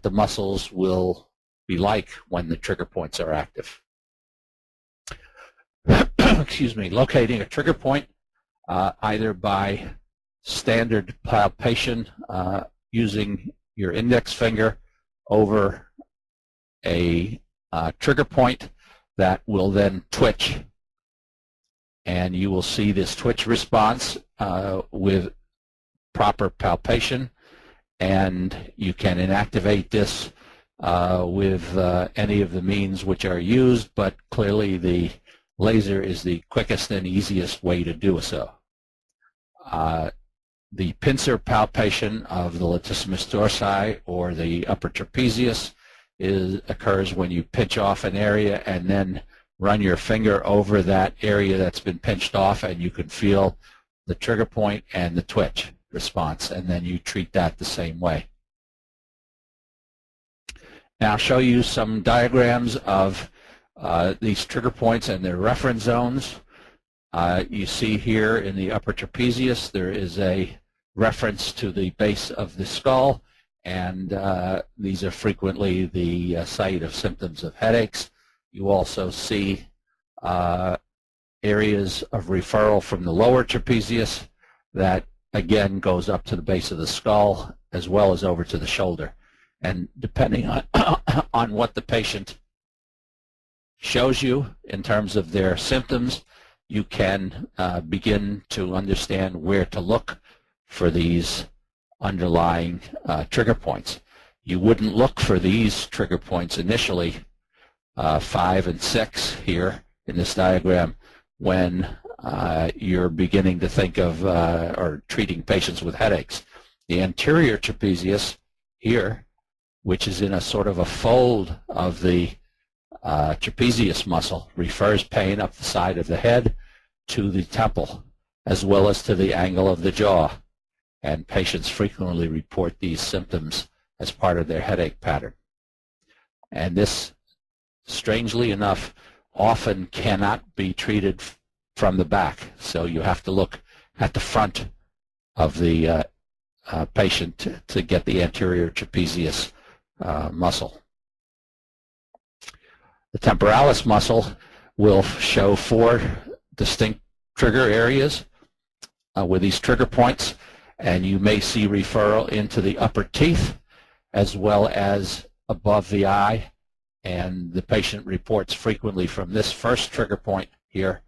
what the muscles will be like when the trigger points are active. Excuse me, locating a trigger point either by standard palpation using your index finger over a trigger point that will then twitch, and you will see this twitch response with proper palpation, and you can inactivate this with any of the means which are used, but clearly the laser is the quickest and easiest way to do so. The pincer palpation of the latissimus dorsi or the upper trapezius occurs when you pinch off an area and then run your finger over that area that's been pinched off, and you can feel the trigger point and the twitch response, and then you treat that the same way. Now I'll show you some diagrams of these trigger points and their reference zones. You see here in the upper trapezius there is a reference to the base of the skull, and these are frequently the site of symptoms of headaches. You also see areas of referral from the lower trapezius that again goes up to the base of the skull as well as over to the shoulder. And depending on, on what the patient shows you in terms of their symptoms, you can begin to understand where to look for these underlying trigger points. You wouldn't look for these trigger points initially, 5 and 6 here in this diagram, when you're beginning to think of or treating patients with headaches. The anterior trapezius here, which is in a sort of a fold of the trapezius muscle, refers pain up the side of the head to the temple as well as to the angle of the jaw, and patients frequently report these symptoms as part of their headache pattern. And this, strangely enough, often cannot be treated from the back, so you have to look at the front of the patient to get the anterior trapezius muscle. The temporalis muscle will show 4 distinct trigger areas with these trigger points, and you may see referral into the upper teeth as well as above the eye, and the patient reports frequently from this first trigger point here,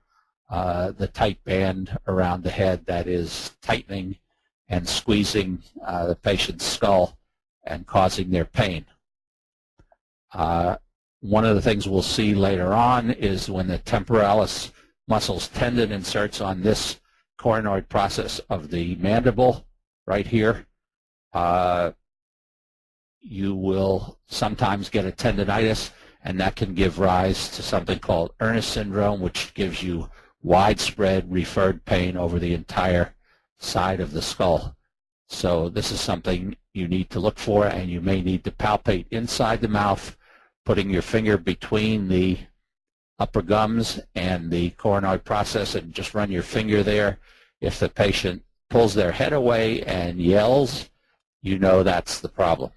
the tight band around the head that is tightening and squeezing the patient's skull and causing their pain. One of the things we'll see later on is when the temporalis muscle's tendon inserts on this coronoid process of the mandible right here, you will sometimes get a tendinitis, and that can give rise to something called Ernest syndrome, which gives you widespread referred pain over the entire side of the skull. So this is something you need to look for, and you may need to palpate inside the mouth, putting your finger between the upper gums and the coronoid process, and just run your finger there. If the patient pulls their head away and yells, you know that's the problem.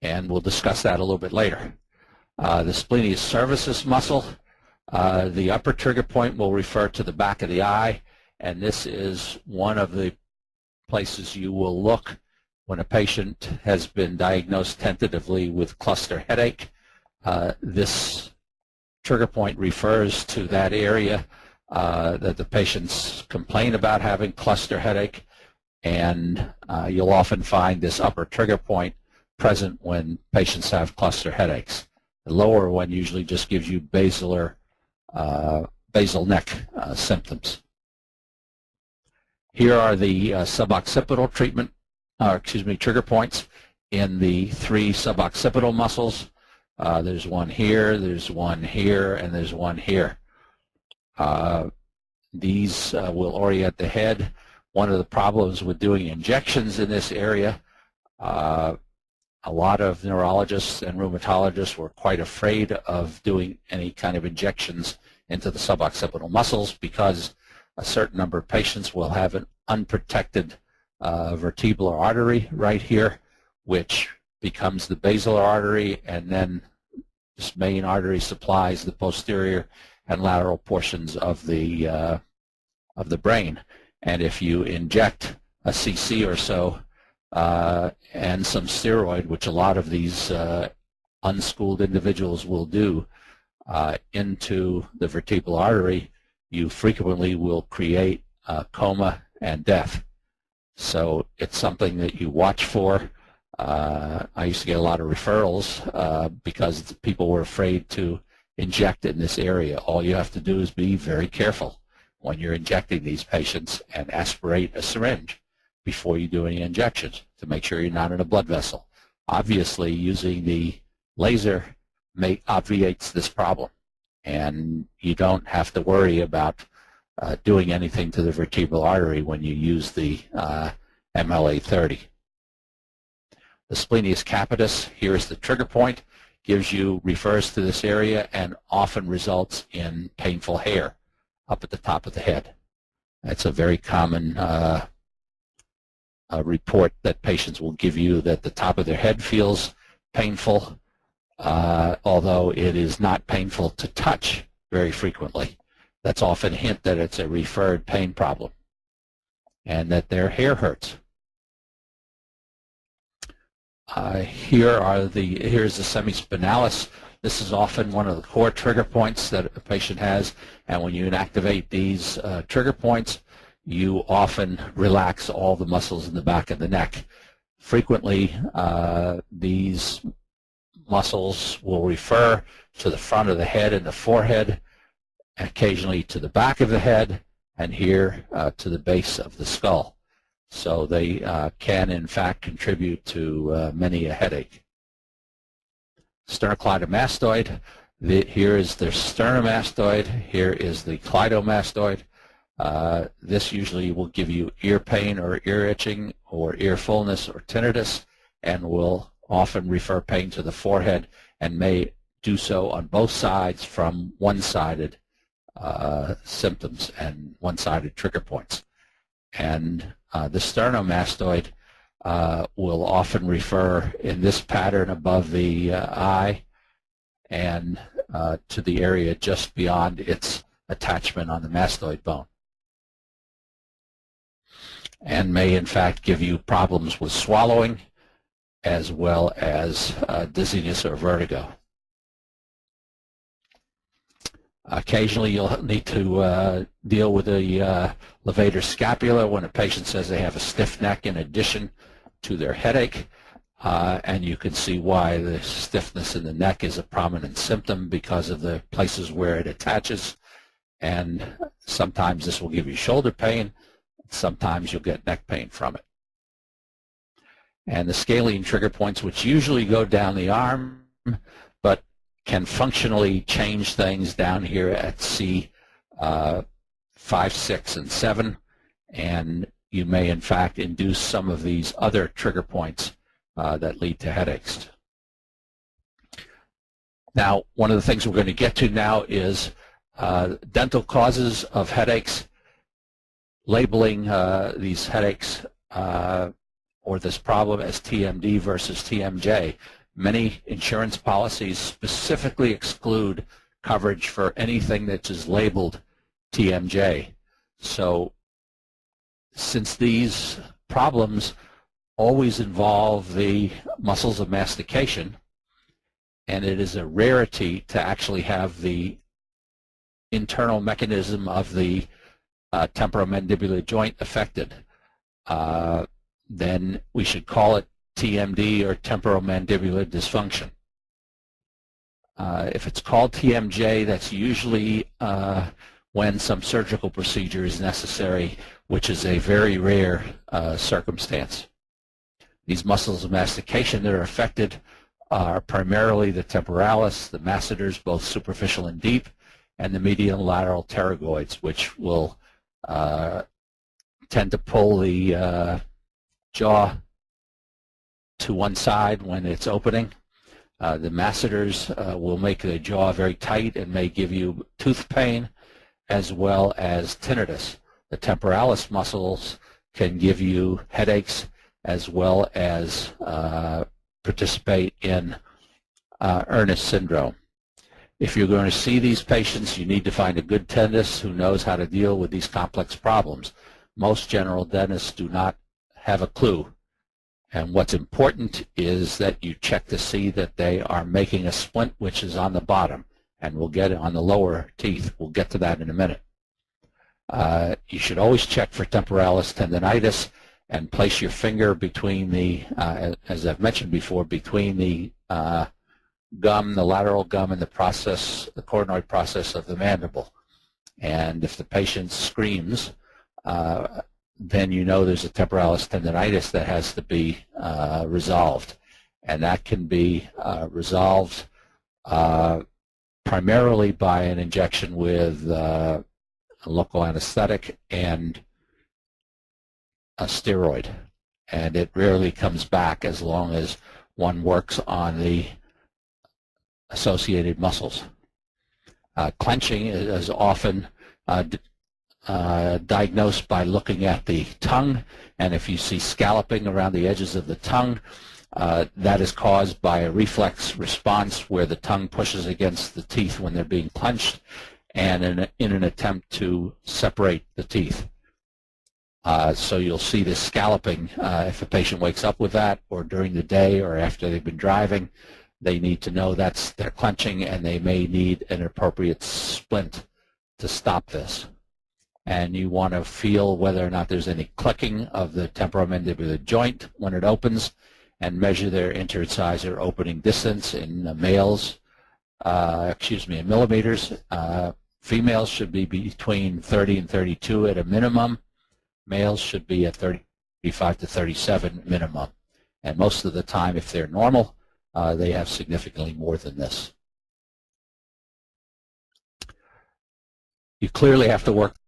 And we'll discuss that a little bit later. The splenius cervicis muscle, the upper trigger point will refer to the back of the eye, and this is one of the places you will look when a patient has been diagnosed tentatively with cluster headache. This trigger point refers to that area that the patients complain about having cluster headache, and you'll often find this upper trigger point present when patients have cluster headaches. The lower one usually just gives you basal neck symptoms. Here are the suboccipital trigger points in the 3 suboccipital muscles. There's one here, there's one here, and there's one here. These will orient the head. One of the problems with doing injections in this area, a lot of neurologists and rheumatologists were quite afraid of doing any kind of injections into the suboccipital muscles because a certain number of patients will have an unprotected vertebral artery right here, which becomes the basilar artery, and then this main artery supplies the posterior and lateral portions of the brain. And if you inject a cc or so and some steroid, which a lot of these unschooled individuals will do, into the vertebral artery, you frequently will create coma and death. So it's something that you watch for. I used to get a lot of referrals because people were afraid to inject in this area. All you have to do is be very careful when you're injecting these patients and aspirate a syringe before you do any injections to make sure you're not in a blood vessel. Obviously, using the laser obviates this problem, and you don't have to worry about doing anything to the vertebral artery when you use the MLA30. The splenius capitis, here is the trigger point, refers to this area and often results in painful hair up at the top of the head. That's a very common report that patients will give you, that the top of their head feels painful, although it is not painful to touch very frequently. That's often a hint that it's a referred pain problem and that their hair hurts. Here's the semispinalis. This is often one of the core trigger points that a patient has, and when you inactivate these trigger points, you often relax all the muscles in the back of the neck. Frequently, these muscles will refer to the front of the head and the forehead, occasionally to the back of the head, and here to the base of the skull. So they can, in fact, contribute to many a headache. Sternocleidomastoid. Here is the sternomastoid. Here is the cleidomastoid. This usually will give you ear pain or ear itching or ear fullness or tinnitus, and will often refer pain to the forehead and may do so on both sides from one-sided symptoms and one-sided trigger points. And the sternomastoid will often refer in this pattern above the eye and to the area just beyond its attachment on the mastoid bone, and may in fact give you problems with swallowing as well as dizziness or vertigo. Occasionally you'll need to deal with the levator scapula when a patient says they have a stiff neck in addition to their headache, and you can see why the stiffness in the neck is a prominent symptom because of the places where it attaches, and sometimes this will give you shoulder pain, sometimes you'll get neck pain from it. And the scalene trigger points, which usually go down the arm, but can functionally change things down here at C5, 6, and 7, and you may in fact induce some of these other trigger points that lead to headaches. Now, one of the things we're going to get to now is dental causes of headaches, labeling these headaches or this problem as TMD versus TMJ. Many insurance policies specifically exclude coverage for anything that is labeled TMJ. So since these problems always involve the muscles of mastication, and it is a rarity to actually have the internal mechanism of the temporomandibular joint affected, then we should call it TMD or temporomandibular dysfunction. If it's called TMJ, that's usually when some surgical procedure is necessary, which is a very rare circumstance. These muscles of mastication that are affected are primarily the temporalis, the masseters, both superficial and deep, and the medial and lateral pterygoids, which will tend to pull the jaw to one side when it's opening. The masseters will make the jaw very tight and may give you tooth pain as well as tinnitus. The temporalis muscles can give you headaches as well as participate in Ernest syndrome. If you're going to see these patients, you need to find a good dentist who knows how to deal with these complex problems. Most general dentists do not have a clue. And what's important is that you check to see that they are making a splint, which is on the bottom, and we'll get it on the lower teeth. We'll get to that in a minute. You should always check for temporalis tendinitis and place your finger between the, as I've mentioned before, between the gum, the lateral gum, and the coronoid process of the mandible. And if the patient screams, then you know there's a temporalis tendinitis that has to be resolved. And that can be resolved primarily by an injection with a local anesthetic and a steroid. And it rarely comes back as long as one works on the associated muscles. Clenching is often diagnosed by looking at the tongue, and if you see scalloping around the edges of the tongue, that is caused by a reflex response where the tongue pushes against the teeth when they're being clenched, and in an attempt to separate the teeth. So you'll see this scalloping if a patient wakes up with that, or during the day, or after they've been driving. They need to know that's their clenching, and they may need an appropriate splint to stop this. And you want to feel whether or not there's any clicking of the temporomandibular joint when it opens, and measure their interincisor opening distance in males, in millimeters. Females should be between 30 and 32 at a minimum. Males should be at 35 to 37 minimum. And most of the time, if they're normal, they have significantly more than this. You clearly have to work